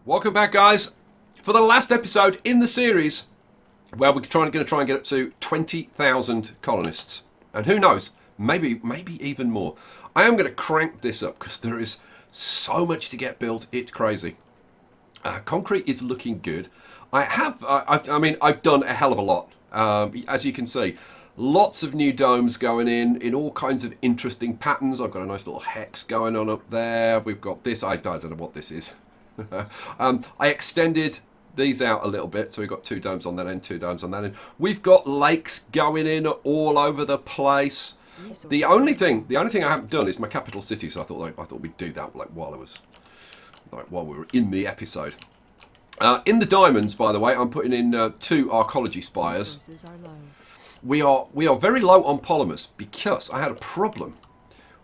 Welcome back, guys, for the last episode in the series where we're going to try and get up to 20,000 colonists. And who knows, maybe even more. I am going to crank this up because there is so much to get built. It's crazy. Concrete is looking good. I've done a hell of a lot. As you can see, lots of new domes going in all kinds of interesting patterns. I've got a nice little hex going on up there. We've got this. I don't know what this is. I extended these out a little bit, so we've got 2 domes on that end, 2 domes on that end. We've got lakes going in all over the place. The only thing I haven't done is my capital city, so I thought we'd do that while we were in the episode. In the diamonds, by the way, I'm putting in 2 arcology spires. We are very low on polymers because I had a problem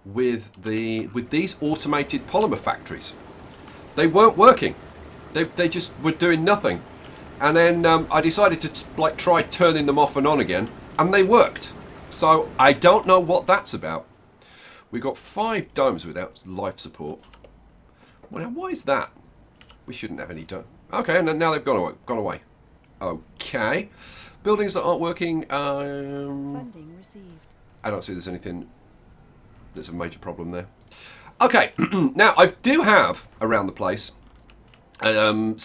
with these automated polymer factories. They weren't working. They just were doing nothing. And then I decided to try turning them off and on again, and they worked. So I don't know what that's about. We've got 5 domes without life support. Well, why is that? We shouldn't have any dome. Okay, and now they've gone away. Okay. Buildings that aren't working. Funding received. I don't see there's anything that's a major problem there. Okay, now I do have around the place some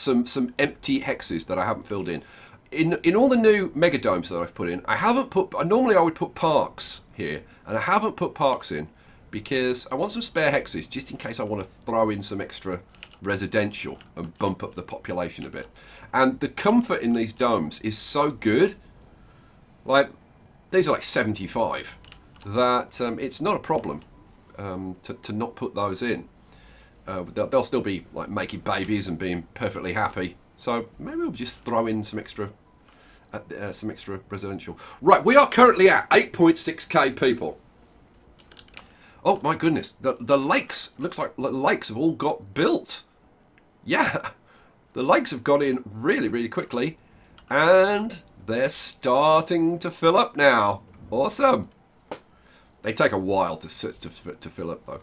empty hexes that I haven't filled in. In all the new mega domes that I've put in, I haven't put. Normally I would put parks here, and I haven't put parks in because I want some spare hexes just in case I want to throw in some extra residential and bump up the population a bit. And the comfort in these domes is so good. Like, these are like 75, that it's not a problem to not put those in. They'll still be like making babies and being perfectly happy. So maybe we'll just throw in some extra residential. Right, we are currently at 8.6k people. Oh my goodness, the lakes, looks like the lakes have all got built. Yeah, the lakes have gone in really, really quickly, and they're starting to fill up now. Awesome. They take a while to fill up though.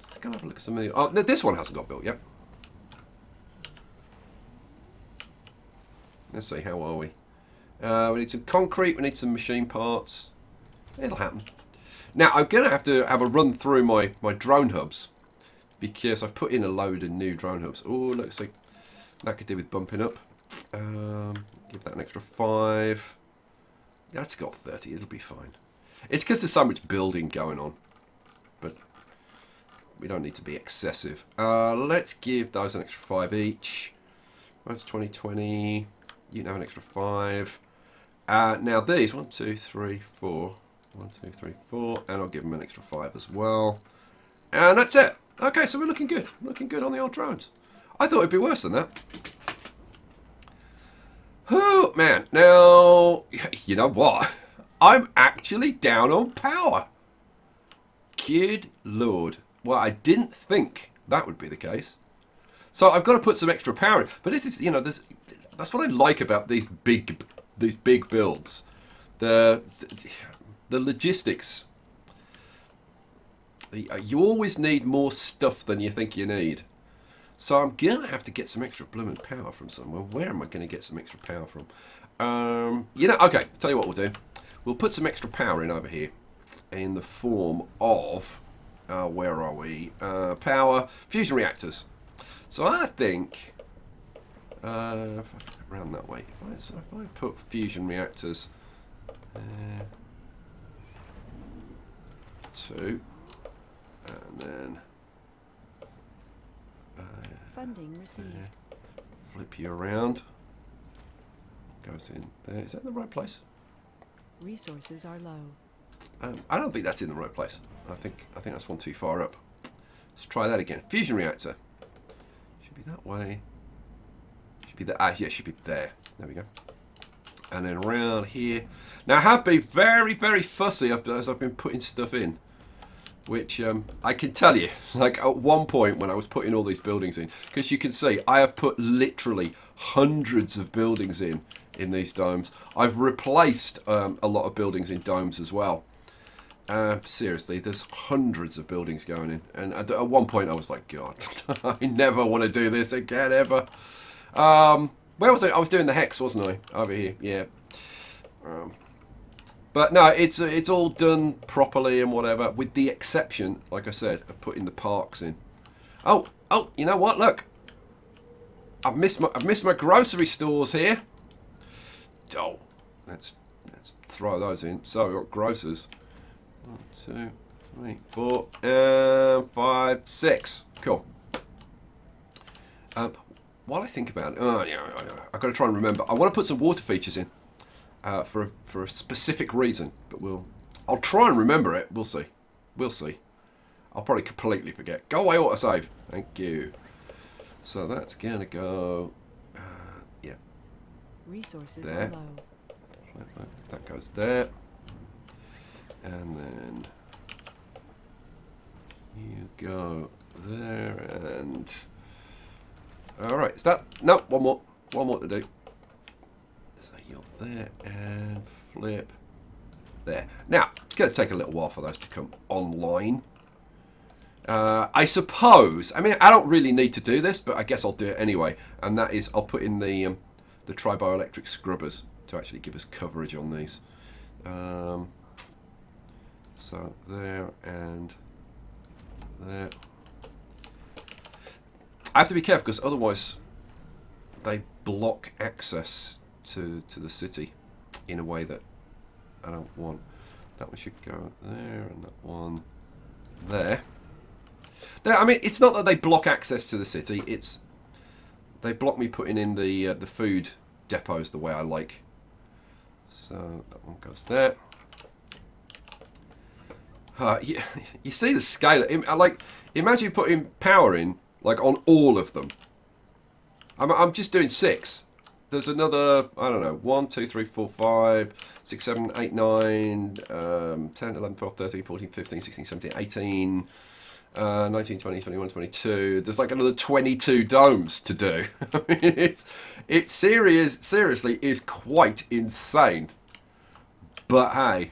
Let's go have a look at some of the... Oh, this one hasn't got built yet. Let's see, how are we? We need some concrete, we need some machine parts. It'll happen. Now, I'm going to have a run through my drone hubs because I've put in a load of new drone hubs. Oh, looks like that could do with bumping up. Give that an extra 5. That's got 30, it'll be fine. It's because there's so much building going on, but we don't need to be excessive. Let's give those an extra 5 each. That's 2020. You can have an extra 5. Now these, 1, 2, 3, 4. 1, 2, 3, 4. And I'll give them an extra 5 as well. And that's it. Okay, so we're looking good. Looking good on the old drones. I thought it'd be worse than that. Oh, man. Now, you know what? I'm actually down on power. Good Lord. Well, I didn't think that would be the case. So I've got to put some extra power in. But this is, you know, that's what I like about these big builds. The logistics. You always need more stuff than you think you need. So I'm going to have to get some extra blooming power from somewhere. Where am I going to get some extra power from? You know, okay, tell you what we'll do. We'll put some extra power in over here in the form of, where are we? Power, fusion reactors. So I think, if I around that way, if I put fusion reactors, 2, and then Funding received. Flip you around. Goes in there. Is that in the right place? Resources are low. I don't think that's in the right place. I think that's one too far up. Let's try that again. Fusion reactor. Should be that way. Should be that. Yeah, it should be there. There we go. And then around here. Now I have been very, very fussy as I've been putting stuff in, which I can tell you, like at one point when I was putting all these buildings in, because you can see I have put literally hundreds of buildings in these domes. I've replaced a lot of buildings in domes as well. Seriously, there's hundreds of buildings going in. And at one point I was like, God, I never want to do this again, ever. Where was I? I was doing the hex, wasn't I? Over here, yeah. But no, it's all done properly and whatever, with the exception, like I said, of putting the parks in. Oh, you know what? Look, I've missed my grocery stores here. Oh, let's throw those in. So we've got grocers. 1, 2, 3, 4, 5, 6. Cool. While I think about it, I've got to try and remember. I want to put some water features in for a specific reason, but I'll try and remember it. We'll see. We'll see. I'll probably completely forget. Go away, autosave. Thank you. So that's gonna go. Yeah. Resources There. are low. That goes there, and then you go there, and all right. Is that no? One more to do. So you're there and flip there. Now it's going to take a little while for those to come online. I suppose. I mean, I don't really need to do this, but I guess I'll do it anyway. And that is, I'll put in the triboelectric scrubbers to actually give us coverage on these. So there and there. I have to be careful because otherwise they block access to the city in a way that I don't want. That one should go there and that one there. I mean, it's not that they block access to the city. It's they block me putting in the food depots the way I like. So that one goes there. You see the scale. Like, imagine putting power in like on all of them. I'm just doing 6. There's another, I don't know, 1, 2, 3, 4, 5, 6, 7, 8, 9, 10, 11, 12, 13, 14, 15, 16, 17, 18. 19, 20, 21, 22. There's like another 22 domes to do. I mean, it seriously is quite insane. But hey,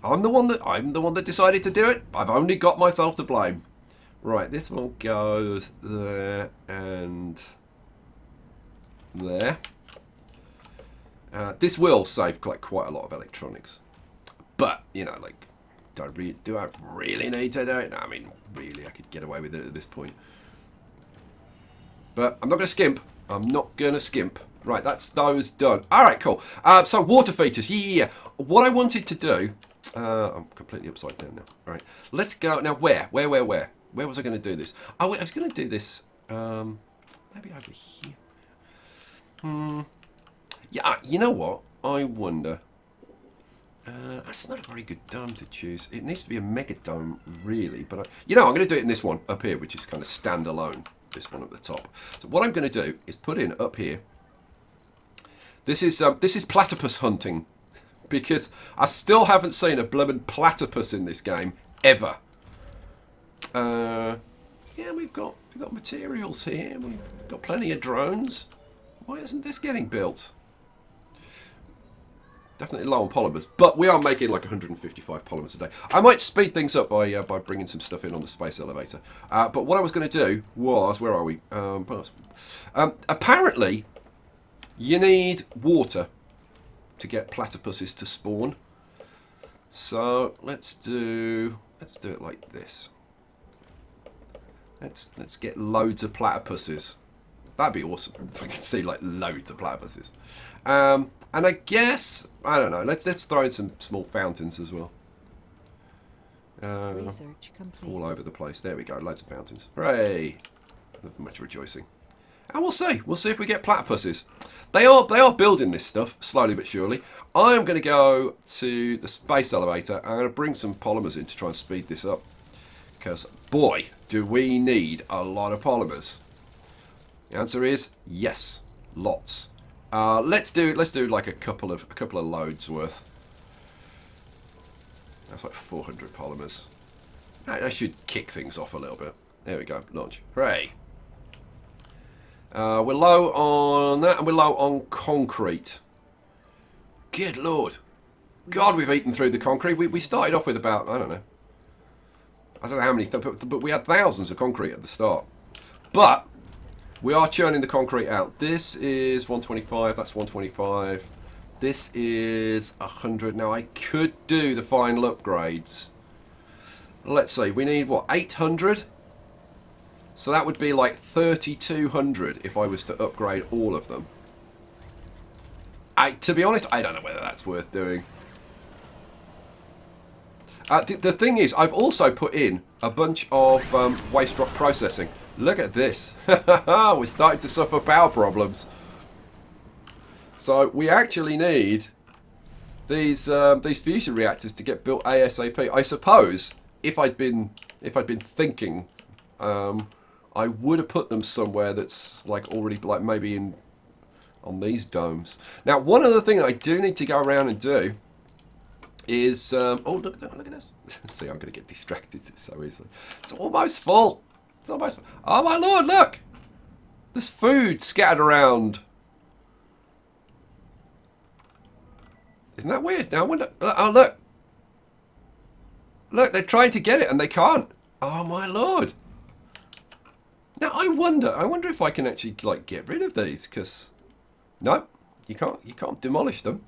I'm the one that decided to do it. I've only got myself to blame. Right, this one goes there and there. This will save quite a lot of electronics, but you know, like. Do I really need to do it? No, I mean, really, I could get away with it at this point. But I'm not going to skimp. I'm not going to skimp. Right, that's those done. All right, cool. So water features. Yeah. What I wanted to do... I'm completely upside down now. All right, let's go. Now, where? Where was I going to do this? Oh, wait, I was going to do this... maybe over here. Yeah, you know what? I wonder... that's not a very good dome to choose. It needs to be a mega dome, really. But I'm going to do it in this one up here, which is kind of standalone. This one at the top. So what I'm going to do is put in up here. This is platypus hunting, because I still haven't seen a blooming platypus in this game ever. Yeah, we've got materials here. We've got plenty of drones. Why isn't this getting built? Definitely low on polymers, but we are making like 155 polymers a day. I might speed things up by bringing some stuff in on the space elevator. But what I was going to do was, where are we? Apparently, you need water to get platypuses to spawn. So let's do it like this. Let's get loads of platypuses. That'd be awesome if I could see like loads of platypuses. And I guess, I don't know, let's throw in some small fountains as well. Research complete. All over the place. There we go, loads of fountains. Hooray! Not much rejoicing. And we'll see if we get platypuses. They are building this stuff, slowly but surely. I'm going to go to the space elevator. I'm going to bring some polymers in to try and speed this up. Because, boy, do we need a lot of polymers. The answer is yes, lots. Let's do like a couple of loads worth. That's like 400 polymers. I should kick things off a little bit. There we go, launch. Hooray! We're low on that, and we're low on concrete. Good lord! God, we've eaten through the concrete. We started off with about, I don't know how many, but we had thousands of concrete at the start. But we are churning the concrete out. This is 125, that's 125. This is 100. Now, I could do the final upgrades. Let's see, we need, what, 800? So that would be like 3,200 if I was to upgrade all of them. To be honest, I don't know whether that's worth doing. The thing is, I've also put in a bunch of waste rock processing. Look at this. We're starting to suffer power problems. So we actually need these fusion reactors to get built ASAP. I suppose if I'd been thinking, I would have put them somewhere that's like already like maybe on these domes. Now, one other thing that I do need to go around and do is oh look at this. See, I'm going to get distracted so easily. It's almost full. It's almost full. Oh my lord, look! There's food scattered around. Isn't that weird? Now I wonder. Oh look! Look, they're trying to get it and they can't. Oh my lord! Now I wonder if I can actually like get rid of these, because no, you can't demolish them.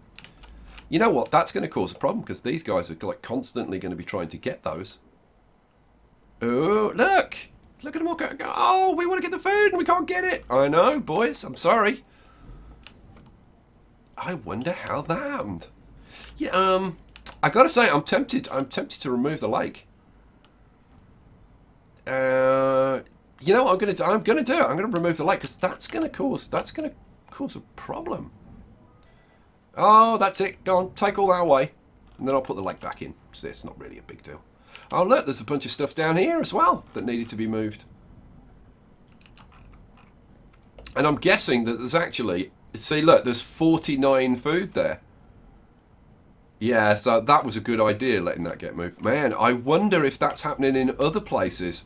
You know what? That's going to cause a problem because these guys are like constantly going to be trying to get those. Oh, look! Look at them all go. Oh, we want to get the food and we can't get it. I know, boys. I'm sorry. I wonder how that happened. Yeah, I got to say, I'm tempted. I'm tempted to remove the lake. You know what I'm going to do? I'm going to do it. I'm going to remove the lake because that's going to cause a problem. Oh, that's it. Go on, take all that away. And then I'll put the lake back in. So it's not really a big deal. Oh, look, there's a bunch of stuff down here as well that needed to be moved. And I'm guessing that there's actually... See, look, there's 49 food there. Yeah, so that was a good idea, letting that get moved. Man, I wonder if that's happening in other places.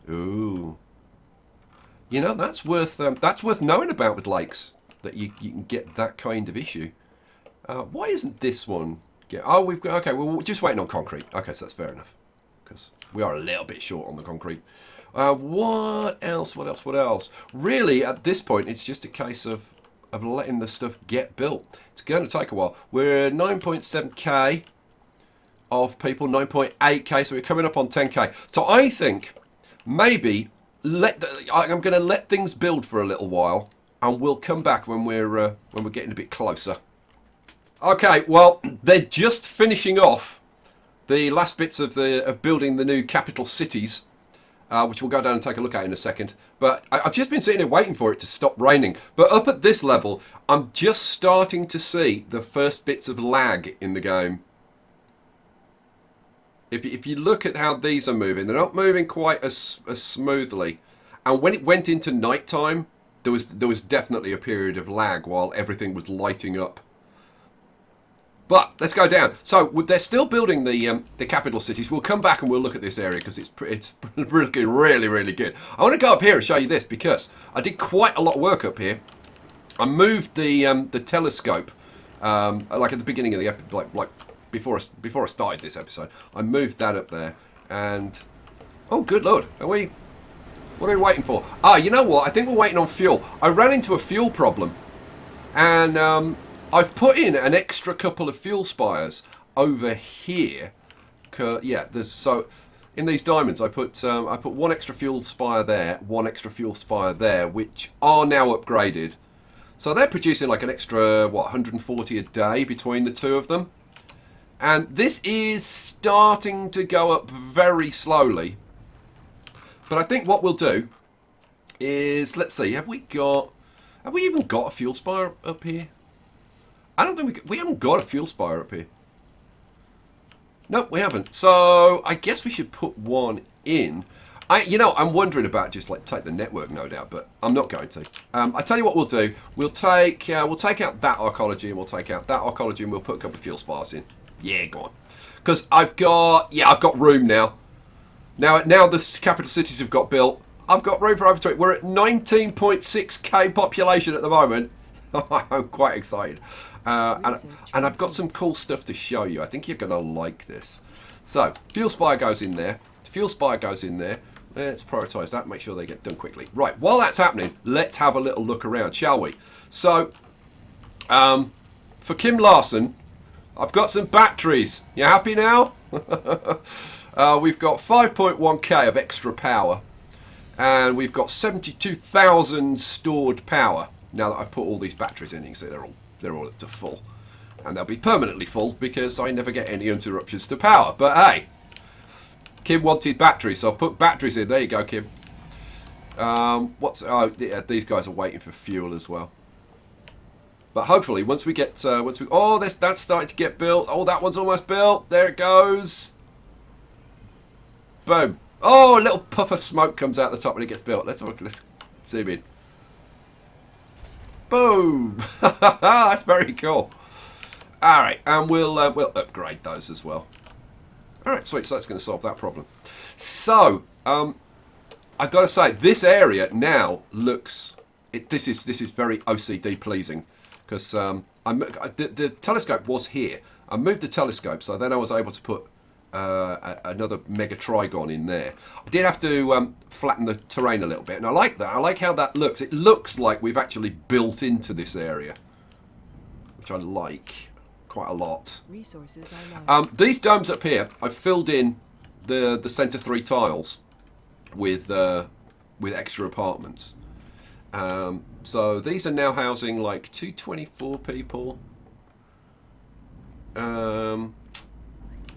Ooh. You know, that's worth knowing about with lakes, that you can get that kind of issue. Why isn't this one... Oh, we've got... Okay, well, we're just waiting on concrete. Okay, so that's fair enough. Because we are a little bit short on the concrete. What else? What else? What else? Really, at this point, it's just a case of letting the stuff get built. It's going to take a while. We're 9.7k of people, 9.8k, so we're coming up on 10k. So I think maybe I'm going to let things build for a little while, and we'll come back when we're getting a bit closer. Okay, well, they're just finishing off the last bits of building the new capital cities, which we'll go down and take a look at in a second. But I've just been sitting here waiting for it to stop raining. But up at this level, I'm just starting to see the first bits of lag in the game. If you look at how these are moving, they're not moving quite as smoothly. And when it went into nighttime, there was definitely a period of lag while everything was lighting up. But let's go down. So they're still building the capital cities. We'll come back and we'll look at this area because it's really, really good. I want to go up here and show you this because I did quite a lot of work up here. I moved the telescope like at the beginning of the episode, like before I started this episode. I moved that up there, and oh, good lord, what are we waiting for? Ah, you know what? I think we're waiting on fuel. I ran into a fuel problem, and I've put in an extra couple of fuel spires over here. Yeah, so in these diamonds I put one extra fuel spire there, one extra fuel spire there, which are now upgraded. So they're producing like an extra 140 a day between the two of them. And this is starting to go up very slowly. But I think what we'll do is, let's see, have we even got a fuel spire up here? I don't think we haven't got a fuel spire up here. Nope, we haven't. So I guess we should put one in. I'm wondering about just like take the network node out, but I'm not going to. I tell you what we'll do. We'll take out that arcology and we'll take out that arcology and we'll put a couple of fuel spires in. Yeah, go on. Because I've got room now. Now the capital cities have got built. I've got room for over 20. We're at 19.6k population at the moment. I'm quite excited. And I've got some cool stuff to show you. I think you're going to like this. So, fuel spire goes in there. Fuel spire goes in there. Let's prioritise that, make sure they get done quickly. Right, while that's happening, let's have a little look around, shall we? So, for Kim Larson, I've got some batteries. You happy now? We've got 5.1k of extra power. And we've got 72,000 stored power. Now that I've put all these batteries in, you can see they're all up to full. And they'll be permanently full because I never get any interruptions to power. But hey, Kim wanted batteries, so I'll put batteries in. There you go, Kim. These guys are waiting for fuel as well. But hopefully, once we get, that's starting to get built. Oh, that one's almost built. There it goes. Boom. Oh, a little puff of smoke comes out the top when it gets built. Let's zoom in. Boom. That's very cool. All right, and we'll upgrade those as well. All right, sweet. So that's going to solve that problem. So, I've got to say, this area now looks. This is very OCD pleasing because the telescope was here. I moved the telescope, so then I was able to put another mega trigon in there. I did have to flatten the terrain a little bit, and I like that. I like how that looks. It looks like we've actually built into this area, which I like quite a lot. Resources I like. These domes up here, I've filled in the centre 3 tiles with extra apartments. So these are now housing like 224 people. And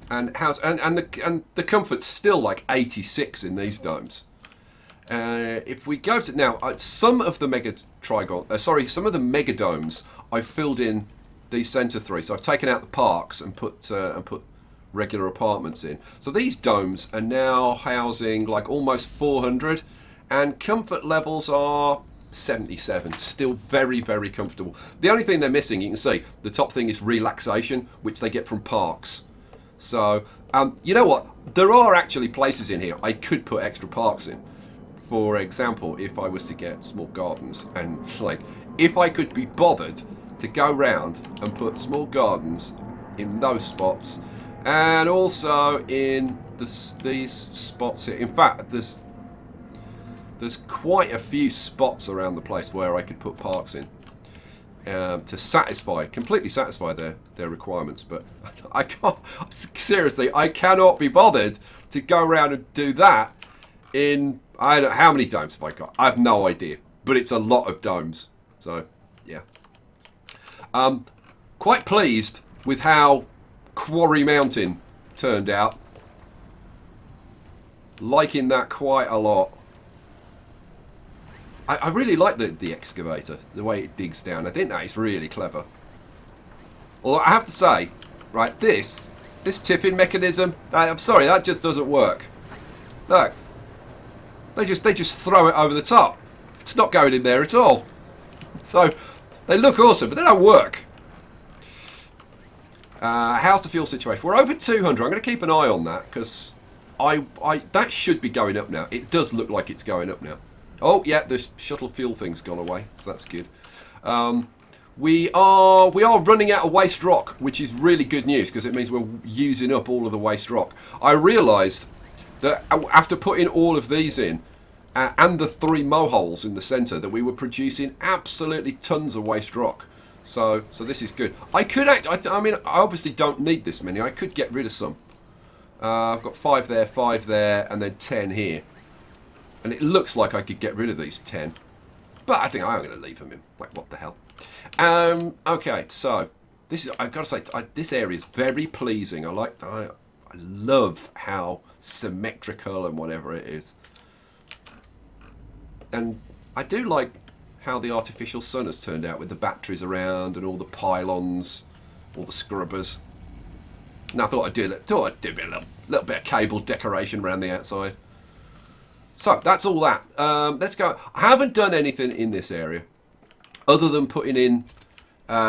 the comfort's still like 86 in these domes. If we go to now, some of the some of the mega domes I've filled in these centre 3. So I've taken out the parks and put regular apartments in. So these domes are now housing like almost 400, and comfort levels are 77. Still very, very comfortable. The only thing they're missing, you can see, the top thing is relaxation, which they get from parks. So, you know what? There are actually places in here I could put extra parks in. For example, if I was to get small gardens, and like, if I could be bothered to go round and put small gardens in those spots, and also in these spots here. In fact, there's quite a few spots around the place where I could put parks in. To completely satisfy their requirements, but I can't, seriously, I cannot be bothered to go around and do that in, I don't know, how many domes have I got? I have no idea, but it's a lot of domes, so, yeah. Quite pleased with how Quarry Mountain turned out. Liking that quite a lot. I really like the excavator, the way it digs down. I think that is really clever. Although I have to say, right, this tipping mechanism, I'm sorry, that just doesn't work. Look, they just throw it over the top. It's not going in there at all. So they look awesome, but they don't work. How's the fuel situation? We're over 200. I'm going to keep an eye on that because that should be going up now. It does look like it's going up now. Oh, yeah, the shuttle fuel thing's gone away, so that's good. We are running out of waste rock, which is really good news because it means we're using up all of the waste rock. I realised that after putting all of these in, and the 3 moholes in the centre, that we were producing absolutely tons of waste rock. So this is good. I could I mean, I obviously don't need this many. I could get rid of some. I've got 5 there, and then 10 here. And it looks like I could get rid of these 10. But I think I'm going to leave them in. Like, what the hell? Okay, so this is, I've got to say, this area is very pleasing. I love how symmetrical and whatever it is. And I do like how the artificial sun has turned out with the batteries around and all the pylons, all the scrubbers. And I thought I'd do a little bit of cable decoration around the outside. So that's all that. Let's go. I haven't done anything in this area other than putting in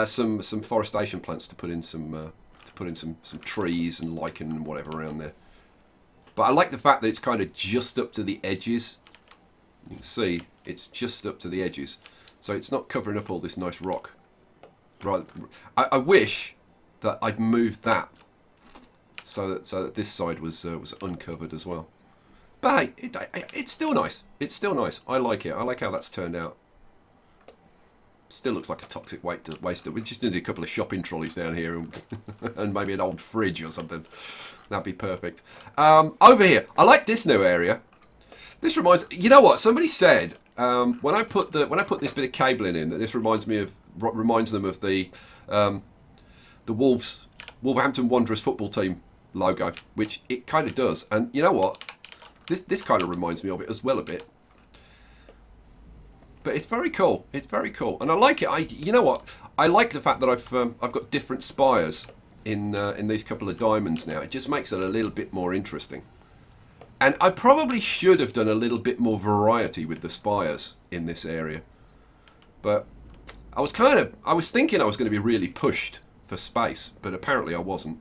some forestation plants to put in some trees and lichen and whatever around there. But I like the fact that it's kind of just up to the edges. You can see it's just up to the edges, so it's not covering up all this nice rock. Right. I wish that I'd moved that so that this side was uncovered as well. But hey, it's still nice. It's still nice. I like it. I like how that's turned out. Still looks like a toxic waste. We just need a couple of shopping trolleys down here and maybe an old fridge or something. That'd be perfect. Over here, I like this new area. This reminds. You know what? Somebody said when I put this bit of cabling in that this reminds them of the Wolverhampton Wanderers football team logo, which it kind of does. And you know what? This kind of reminds me of it as well a bit. But it's very cool. It's very cool, and I like it. You know what? I like the fact that I've got different spires in these couple of diamonds now. It just makes it a little bit more interesting. And I probably should have done a little bit more variety with the spires in this area. But I was thinking I was going to be really pushed for space, but apparently I wasn't.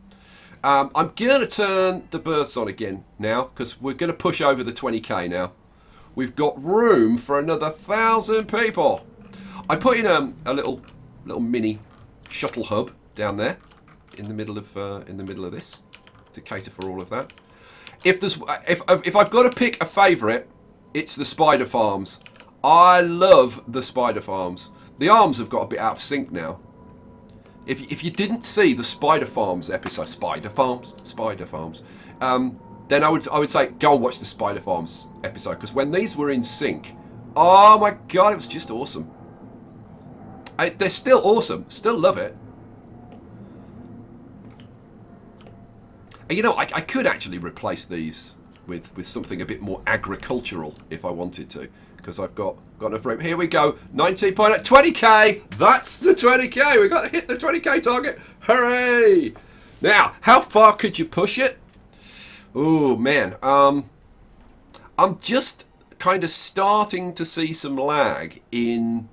I'm going to turn the berths on again now, because we're going to push over the 20k now. We've got room for another 1,000 people. I put in a little mini shuttle hub down there in the middle of this to cater for all of that. If I've got to pick a favourite, it's the spider farms. I love the spider farms. The arms have got a bit out of sync now. If you didn't see the Spider Farms episode, Spider Farms, then I would say go and watch the Spider Farms episode, because when these were in sync, oh my god, it was just awesome. They're still awesome, still love it. And you know, I could actually replace these with something a bit more agricultural if I wanted to, because I've got enough room. Here we go, 19.8, 20k. That's the 20k. We got to hit the 20k target. Hooray! Now, how far could you push it? Oh man, I'm just kind of starting to see some lag in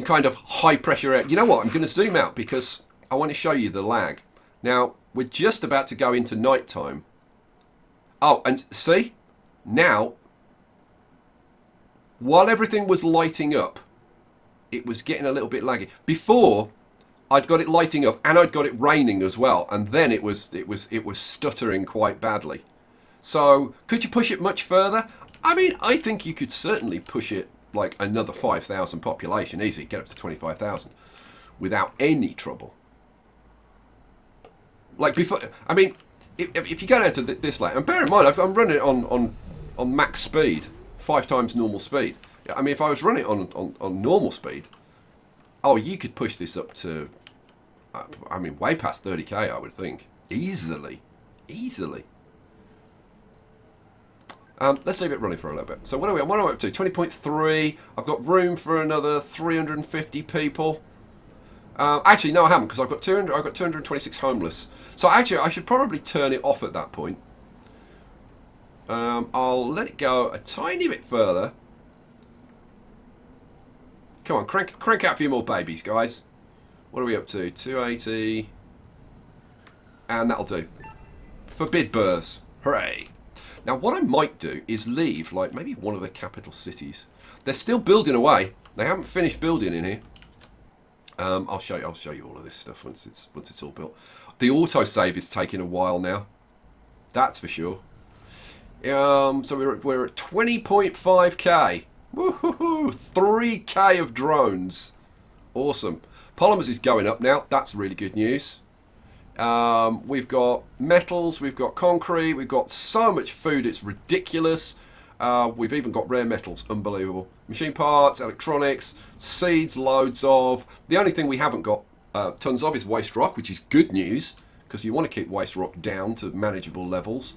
kind of high pressure air. You know what? I'm going to zoom out because I want to show you the lag. Now, we're just about to go into night time. Oh, and see? Now, while everything was lighting up, it was getting a little bit laggy. Before, I'd got it lighting up and I'd got it raining as well, and then it was stuttering quite badly. So, could you push it much further? I mean, I think you could certainly push it like another 5,000 population, easy, get up to 25,000 without any trouble. Like before, I mean, if you go down to this lane, and bear in mind, I'm running it on max speed, 5 times normal speed. I mean, if I was running it on normal speed, oh, you could push this up to, I mean, way past 30k, I would think. Easily. Let's leave it running for a little bit. So what are we up to? 20.3. I've got room for another 350 people. Actually, no, I haven't, because I've got 226 homeless. So actually, I should probably turn it off at that point. I'll let it go a tiny bit further. Come on, crank out a few more babies, guys. What are we up to? 280. And that'll do. Forbid births. Hooray. Now, what I might do is leave, like, maybe one of the capital cities. They're still building away. They haven't finished building in here. I'll show you all of this stuff once it's all built. The autosave is taking a while now. That's for sure. So we're at 20.5k. Woohoo! 3k of drones. Awesome. Polymers is going up now. That's really good news. We've got metals, we've got concrete, we've got so much food, it's ridiculous. We've even got rare metals, unbelievable. Machine parts, electronics, seeds, loads of. The only thing we haven't got tons of is waste rock, which is good news, because you want to keep waste rock down to manageable levels.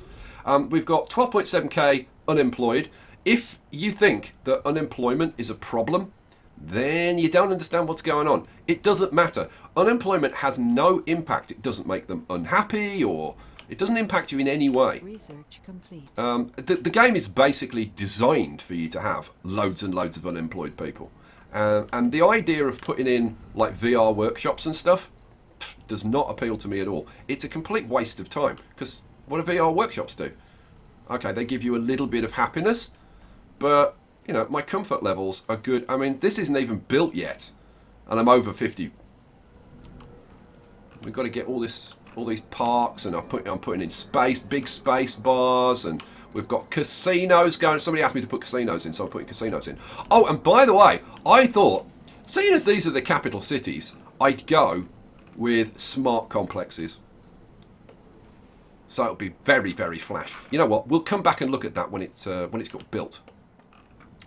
We've got 12.7k unemployed. If you think that unemployment is a problem, then you don't understand what's going on. It doesn't matter. Unemployment has no impact. It doesn't make them unhappy, or it doesn't impact you in any way. Research complete. The game is basically designed for you to have loads and loads of unemployed people. And the idea of putting in like VR workshops and stuff does not appeal to me at all. It's a complete waste of time, because what do VR workshops do? Okay, they give you a little bit of happiness, but you know, my comfort levels are good. I mean, this isn't even built yet, and I'm over 50 We've got to get all these parks, and I'm putting in big space bars, and we've got casinos going. Somebody asked me to put casinos in, so I'm putting casinos in. Oh, and by the way, I thought, seeing as these are the capital cities, I'd go with smart complexes. So it'll be very, very flash. You know what? We'll come back and look at that when it's got built,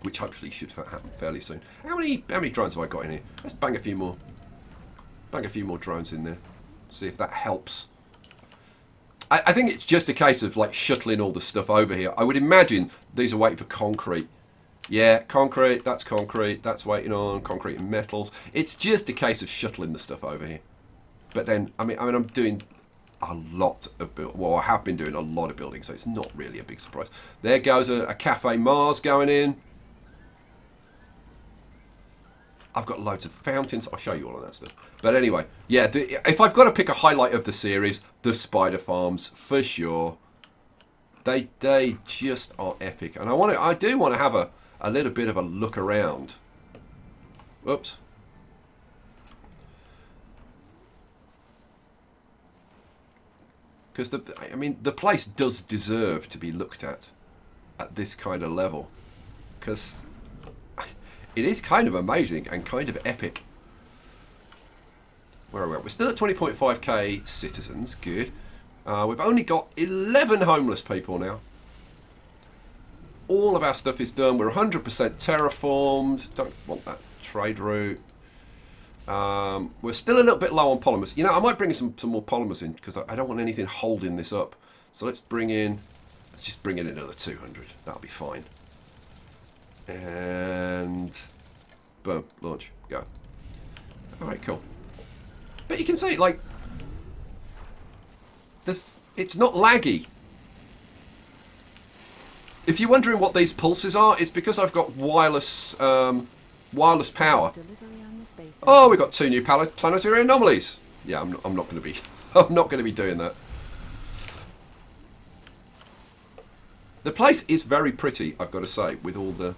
which hopefully should happen fairly soon. How many drones have I got in here? Let's bang a few more. Bang a few more drones in there. See if that helps. I think it's just a case of like shuttling all the stuff over here. I would imagine these are waiting for concrete. Yeah, concrete, that's waiting on concrete and metals. It's just a case of shuttling the stuff over here. But then, I mean, I'm doing a lot of build. Well, I have been doing a lot of building, so it's not really a big surprise. There goes a Cafe Mars going in. I've got loads of fountains. I'll show you all of that stuff. But anyway, yeah, if I've got to pick a highlight of the series, the spider farms, for sure. They just are epic. And I do want to have a little bit of a look around. Whoops. Because the place does deserve to be looked at this kind of level. Because it is kind of amazing and kind of epic. Where are we at? We're still at 20.5k citizens. Good. We've only got 11 homeless people now. All of our stuff is done. We're 100% terraformed. Don't want that trade route. We're still a little bit low on polymers. You know, I might bring some more polymers in because I don't want anything holding this up. So let's just bring in another 200. That'll be fine. And boom, launch, go. All right, cool. But you can see, like, it's not laggy. If you're wondering what these pulses are, it's because I've got wireless power. Oh, we've got 2 new planetary anomalies. Yeah, I'm not going to be I'm not going to be doing that. The place is very pretty, I've got to say, with all the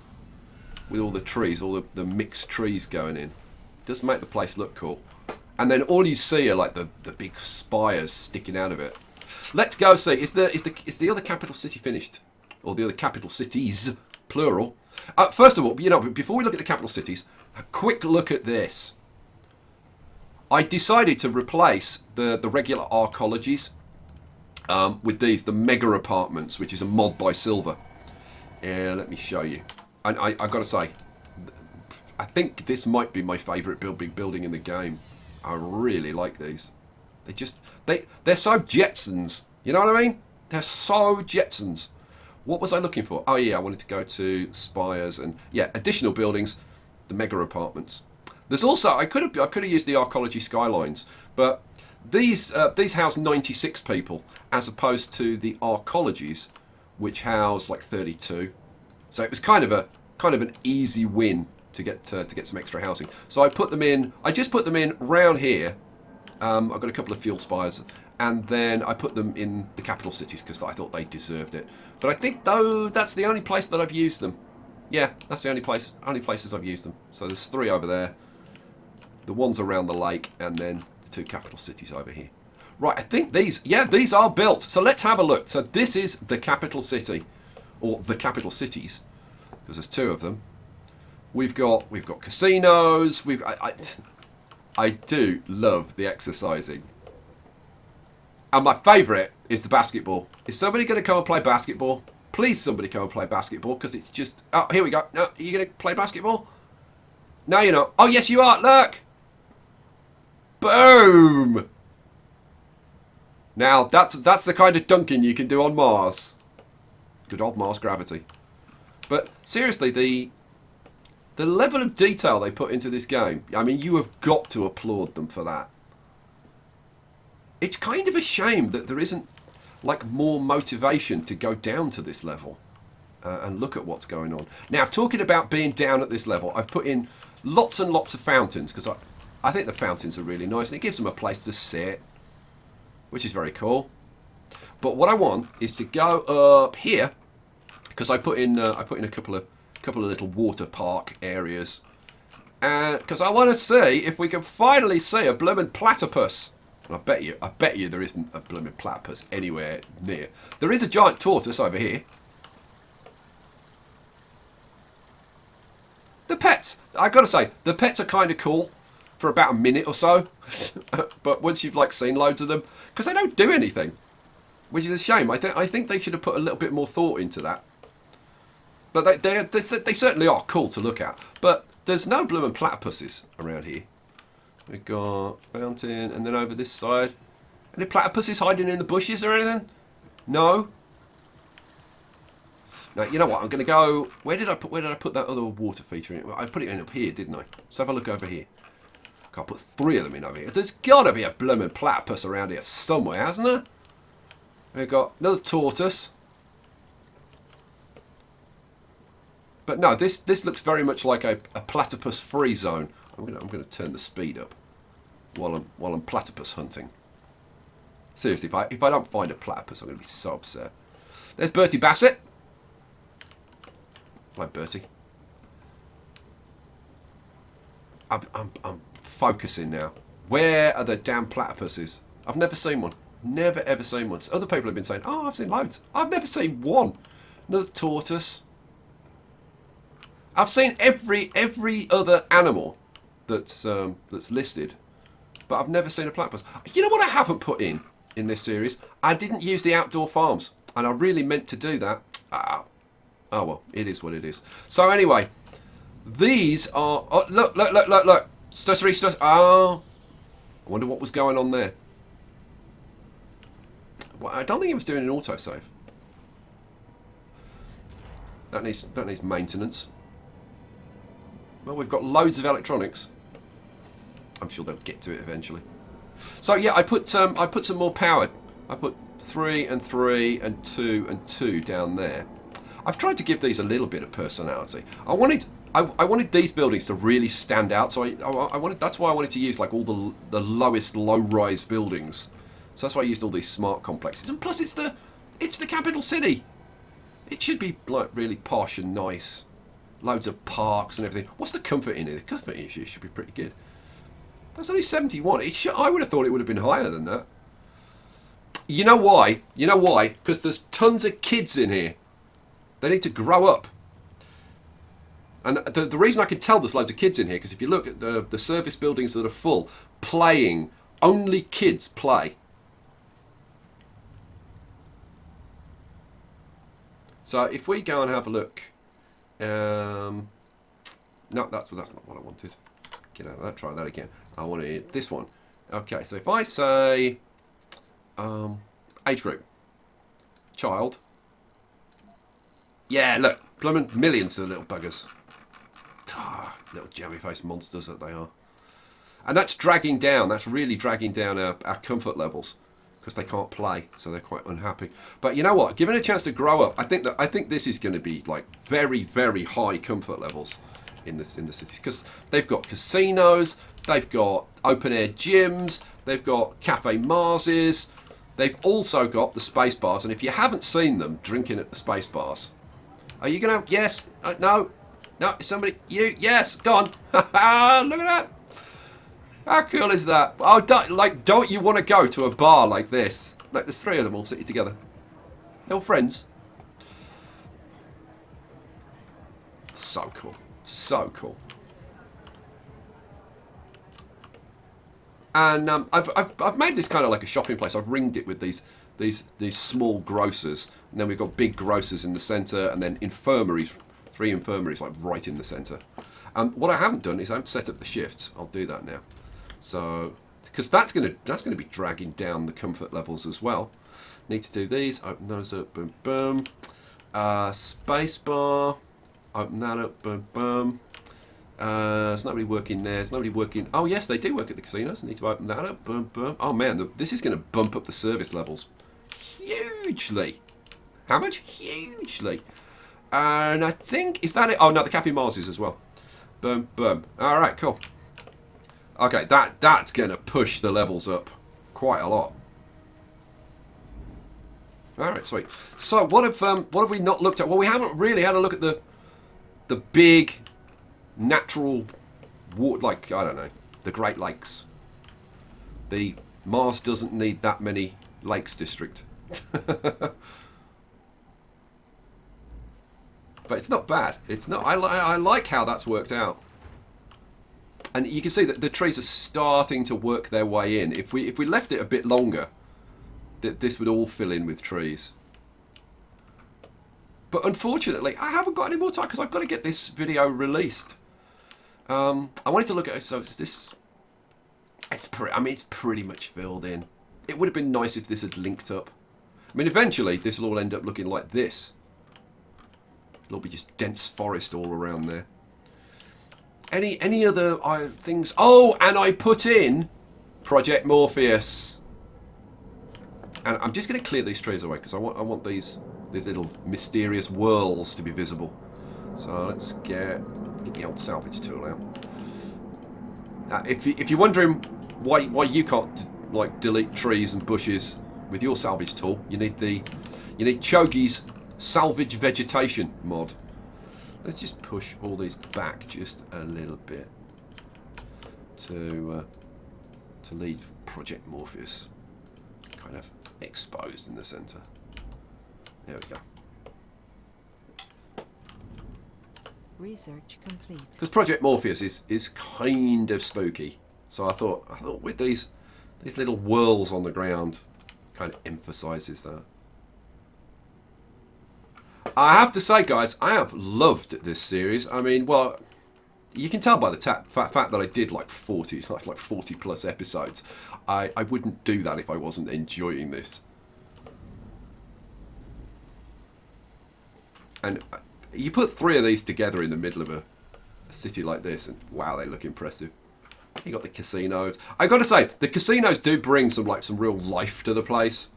trees, all the mixed trees going in. It does make the place look cool. And then all you see are like the big spires sticking out of it. Let's go see. Is the other capital city finished? Or the other capital cities, plural. First of all, you know, before we look at the capital cities, a quick look at this. I decided to replace the regular arcologies with the mega apartments, which is a mod by Silver. And let me show you. And I've got to say, I think this might be my favourite building in the game. I really like these. They're so Jetsons. You know what I mean? They're so Jetsons. What was I looking for? Oh yeah, I wanted to go to spires and yeah, additional buildings, the mega apartments. There's also I could have used the arcology skylines, but these house 96 people as opposed to the arcologies, which house like 32. So it was kind of an easy win to get some extra housing. So I put them in. I just put them in round here. I've got a couple of fuel spires, and then I put them in the capital cities because I thought they deserved it. But I think though that's the only place that I've used them. Yeah, that's the only places I've used them. So there's 3 over there, the ones around the lake, and then the 2 capital cities over here. Right, I think these are built. So let's have a look. So this is the capital city, or the capital cities, because there's 2 of them. We've got casinos. I do love the exercising. And my favourite is the basketball. Is somebody going to come and play basketball? Please, somebody come and play basketball, because it's just... Oh, here we go. No, are you going to play basketball? No, you're not. Oh, yes, you are. Look. Boom. Now, that's the kind of dunking you can do on Mars. Good old Mars gravity. But seriously, the level of detail they put into this game, I mean, you have got to applaud them for that. It's kind of a shame that there isn't like more motivation to go down to this level and look at what's going on. Now, talking about being down at this level, I've put in lots and lots of fountains because I think the fountains are really nice and it gives them a place to sit, which is very cool. But what I want is to go up here because I put in a couple of little water park areas, because I want to see if we can finally see a blooming platypus. And I bet you there isn't a blooming platypus anywhere near. There is a giant tortoise over here. The pets, I gotta say, the pets are kind of cool for about a minute or so. But once you've like seen loads of them, because they don't do anything, which is a shame. I think they should have put a little bit more thought into that. But they certainly are cool to look at. But there's no blooming platypuses around here. We've got fountain, and then over this side, any platypuses hiding in the bushes or anything? No. Now you know what? I'm going to go. Where did I put that other water feature in? I put it in up here, didn't I? Let's have a look over here. I put 3 of them in over here. There's got to be a blooming platypus around here somewhere, hasn't there? We've got another tortoise. But no, this looks very much like a platypus-free zone. I'm gonna turn the speed up while I'm platypus hunting. Seriously, if I don't find a platypus, I'm gonna be so upset. There's Bertie Bassett. Hi, Bertie. I'm focusing now. Where are the damn platypuses? I've never seen one. Never ever seen one. So other people have been saying, "Oh, I've seen loads." I've never seen one. Another tortoise. I've seen every other animal that's listed, but I've never seen a platypus. You know what I haven't put in this series? I didn't use the outdoor farms, and I really meant to do that. Oh well, it is what it is. So anyway, these are. Oh, look! Stuttery. Oh, I wonder what was going on there. Well, I don't think he was doing an autosave. That needs maintenance. Well, we've got loads of electronics. I'm sure they'll get to it eventually. So yeah, I put some more power. I put 3 and 3 and 2 and 2 down there. I've tried to give these a little bit of personality. I wanted these buildings to really stand out. So that's why I wanted to use like all the lowest low-rise buildings. So that's why I used all these smart complexes. And plus, it's the capital city. It should be like really posh and nice. Loads of parks and everything. What's the comfort in here? The comfort issue should be pretty good. That's only 71. I would have thought it would have been higher than that. You know why? You know why? Because there's tons of kids in here. They need to grow up. And the reason I can tell there's loads of kids in here, because if you look at the service buildings that are full, playing, only kids play. So if we go and have a look. No, that's not what I wanted. Get out of that, try that again. I wanted this one. Okay, so if I say age group, child. Yeah, look, blooming millions of little buggers. Little jelly-faced monsters that they are. And that's dragging down, that's really dragging down our comfort levels. Because they can't play, so they're quite unhappy. But you know what? Given a chance to grow up, I think this is going to be like very, very high comfort levels in the cities, because they've got casinos, they've got open air gyms, they've got Cafe Marses, they've also got the space bars. And if you haven't seen them drinking at the space bars, are you going to? Yes, no, somebody, you, yes, go on. Look at that. How cool is that? Oh, don't you want to go to a bar like this? Like there's 3 of them all sitting together. They're all friends. So cool. So cool. And I've made this kind of like a shopping place. I've ringed it with these small grocers, and then we've got big grocers in the centre, and then infirmaries, 3 infirmaries like right in the centre. What I haven't done is I haven't set up the shifts. I'll do that now. So, because that's gonna be dragging down the comfort levels as well. Need to do these. Open those up. Boom, boom. Space bar. Open that up. Boom, boom. There's nobody working there. There's nobody working. Oh yes, they do work at the casinos. Need to open that up. Boom, boom. Oh man, this is going to bump up the service levels hugely. How much? Hugely. And I think, is that it? Oh no, the Cafe Marses as well. Boom, boom. All right, cool. Okay, that's going to push the levels up quite a lot. All right, sweet. So what have we not looked at? Well, we haven't really had a look at the big natural water, like I don't know, the Great Lakes, the Mars doesn't need that many lakes district. But it's not bad. It's not. I like how that's worked out. And you can see that the trees are starting to work their way in. If we left it a bit longer, this would all fill in with trees. But unfortunately, I haven't got any more time because I've got to get this video released. I wanted to look at it. So it's this. I mean, it's pretty much filled in. It would have been nice if this had linked up. I mean, eventually this will all end up looking like this. It'll be just dense forest all around there. Any other things? Oh, and I put in Project Morpheus. And I'm just going to clear these trees away because I want these little mysterious whirls to be visible. So let's get the old salvage tool out. If you're wondering why you can't like delete trees and bushes with your salvage tool, you need Chogi's salvage vegetation mod. Let's just push all these back just a little bit to leave Project Morpheus kind of exposed in the center. There we go. Research complete. Because Project Morpheus is kind of spooky, so I thought with these little whirls on the ground, kind of emphasises that. I have to say, guys, I have loved this series. I mean, well, you can tell by the fact that I did like 40 plus episodes. I wouldn't do that if I wasn't enjoying this. And you put 3 of these together in the middle of a city like this, and wow, they look impressive. You got the casinos. I got to say, the casinos do bring some real life to the place.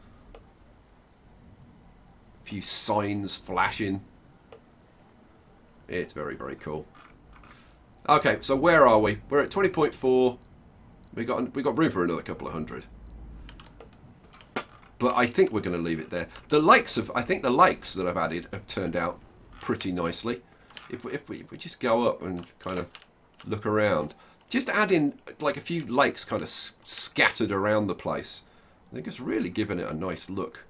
A few signs flashing. It's very, very cool. Okay, so where are we? We're at 20.4. We got room for another couple of hundred. But I think we're going to leave it there. I think the lakes that I've added have turned out pretty nicely. If we just go up and kind of look around, just add in like a few lakes kind of scattered around the place. I think it's really given it a nice look.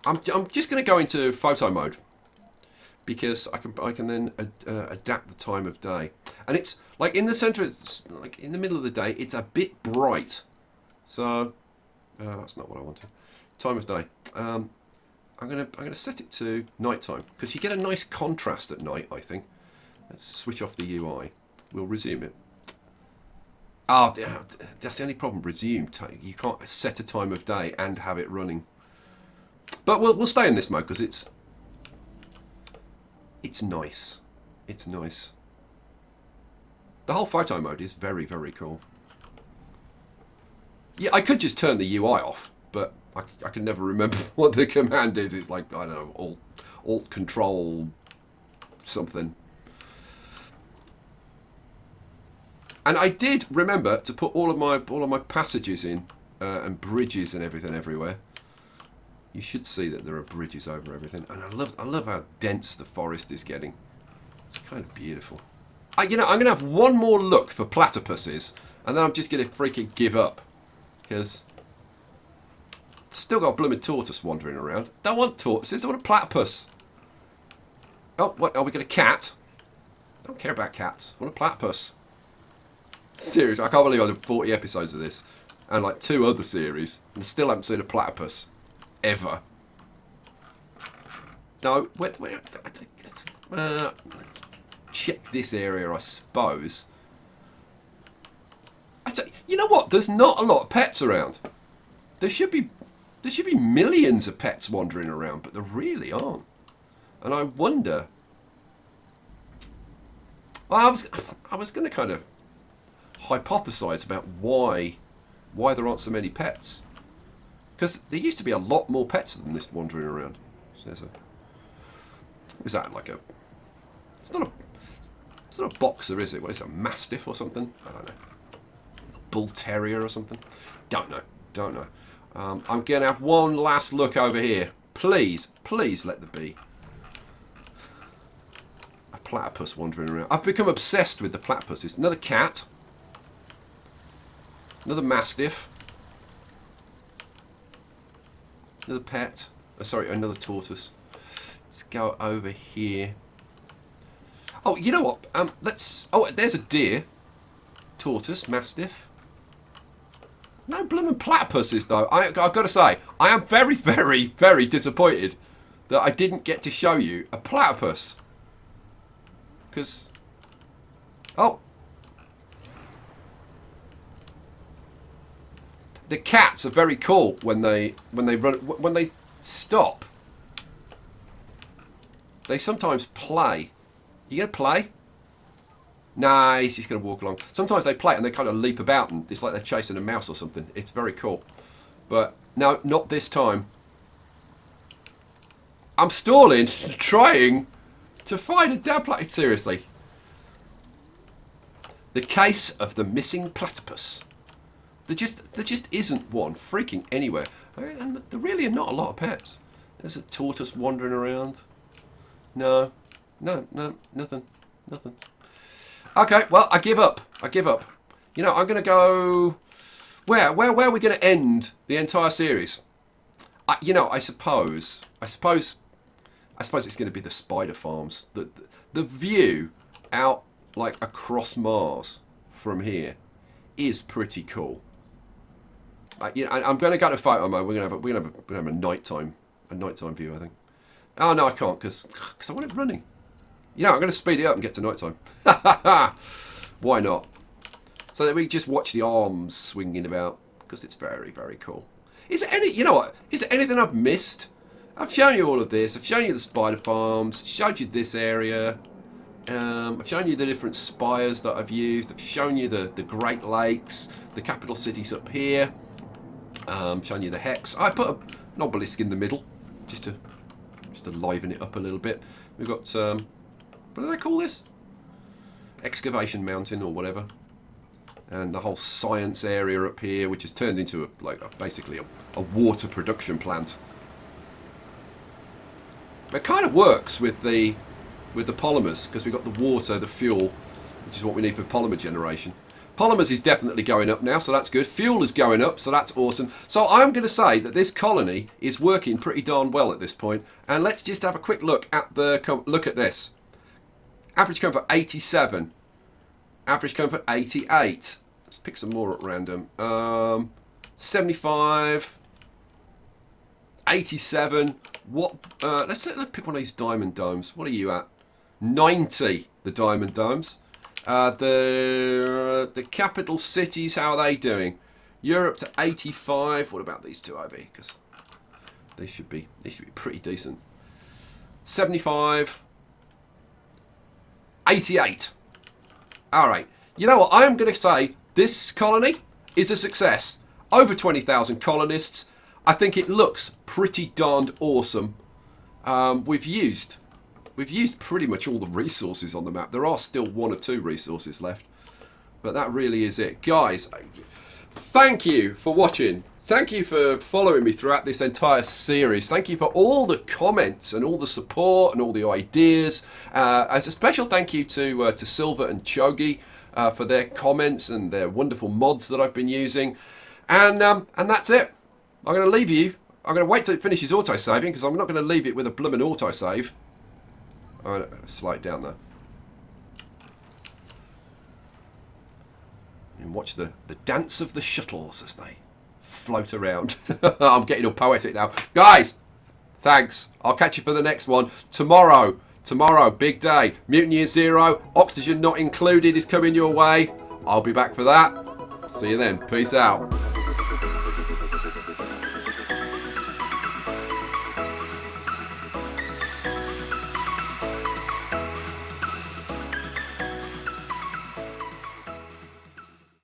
I'm just going to go into photo mode because I can then adapt the time of day. And it's like in the center, it's like in the middle of the day, it's a bit bright. So that's not what I wanted. Time of day. I'm gonna set it to nighttime because you get a nice contrast at night. I think. Let's switch off the UI. We'll resume it. That's the only problem. Resume. You can't set a time of day and have it running. But we'll stay in this mode because it's nice. It's nice. The whole photo mode is very, very cool. Yeah, I could just turn the UI off, but I can never remember what the command is. It's like, I don't know, Alt Control something. And I did remember to put all of my passages in and bridges and everything everywhere. You should see that there are bridges over everything, and I love how dense the forest is getting. It's kind of beautiful. I'm going to have one more look for platypuses, and then I'm just going to freaking give up because still got a blooming tortoise wandering around. Don't want tortoises. I want a platypus. Oh, what? Are we going to cat? I don't care about cats. I want a platypus. Seriously, I can't believe I did 40 episodes of this and like 2 other series and still haven't seen a platypus. Ever. No, let's check this area, I suppose. You know what? There's not a lot of pets around. There should be millions of pets wandering around, but there really aren't. And I wonder. Well, I was going to kind of hypothesize about why there aren't so many pets. Because there used to be a lot more pets than this wandering around. So is that like a? It's not a boxer, is it? What is it? A mastiff or something? I don't know. A bull terrier or something? Don't know. I'm gonna have one last look over here. Please let there be a platypus wandering around. I've become obsessed with the platypus. It's another cat. Another mastiff. Another pet. Oh, sorry, another tortoise. Let's go over here. Oh, you know what? Let's... Oh, there's a deer. Tortoise, mastiff. No bloomin' platypuses, though. I've got to say, I am very, very, very disappointed that I didn't get to show you a platypus. Because... Oh. The cats are very cool when they stop. They sometimes play. You gonna play? Nah, he's just gonna walk along. Sometimes they play and they kind of leap about and it's like they're chasing a mouse or something. It's very cool. But no, not this time. I'm stalling, trying to find a damn platypus. Seriously. The case of the missing platypus. There just isn't one freaking anywhere. And there really are not a lot of pets. There's a tortoise wandering around. No, nothing. Okay, well, I give up. You know, I'm going to go... Where are we going to end the entire series? You know, I suppose it's going to be the spider farms. The view out, like, across Mars from here is pretty cool. You know, I'm going to go to photo mode. We're going to have a nighttime view, I think. Oh no, I can't because I want it running. You know, I'm going to speed it up and get to nighttime. Why not? So that we just watch the arms swinging about because it's very, very cool. Is there any? You know what? Is there anything I've missed? I've shown you all of this. I've shown you the spider farms. Showed you this area. I've shown you the different spires that I've used. I've shown you the Great Lakes, the capital cities up here. Showing you the hex. I put an obelisk in the middle just to liven it up a little bit. We've got what do they call this? Excavation Mountain or whatever, and the whole science area up here, which has turned into basically a water production plant. It kind of works with the polymers because we've got the water, the fuel, which is what we need for polymer generation. Polymers is definitely going up now, so that's good. Fuel is going up, so that's awesome. So I'm going to say that this colony is working pretty darn well at this point. And let's just have a quick look at this. Average comfort 87. Average comfort 88. Let's pick some more at random. 75. 87. What? Let's pick one of these diamond domes. What are you at? 90. The diamond domes. The capital cities, how are they doing? Europe to 85. What about these two over here? Because they should be pretty decent. 75. 88. All right. You know what? I am going to say this colony is a success. Over 20,000 colonists. I think it looks pretty darned awesome. We've used pretty much all the resources on the map. There are still one or two resources left, but that really is it. Guys, thank you for watching. Thank you for following me throughout this entire series. Thank you for all the comments and all the support and all the ideas. As a special thank you to Silver and Chogi for their comments and their wonderful mods that I've been using. And that's it. I'm going to leave you. I'm going to wait till it finishes auto-saving because I'm not going to leave it with a blooming auto-save. I'm going to slide it down there. And watch the dance of the shuttles as they float around. I'm getting all poetic now. Guys, thanks. I'll catch you for the next one. Tomorrow, big day. Mutant Year Zero, oxygen not included is coming your way. I'll be back for that. See you then. Peace out.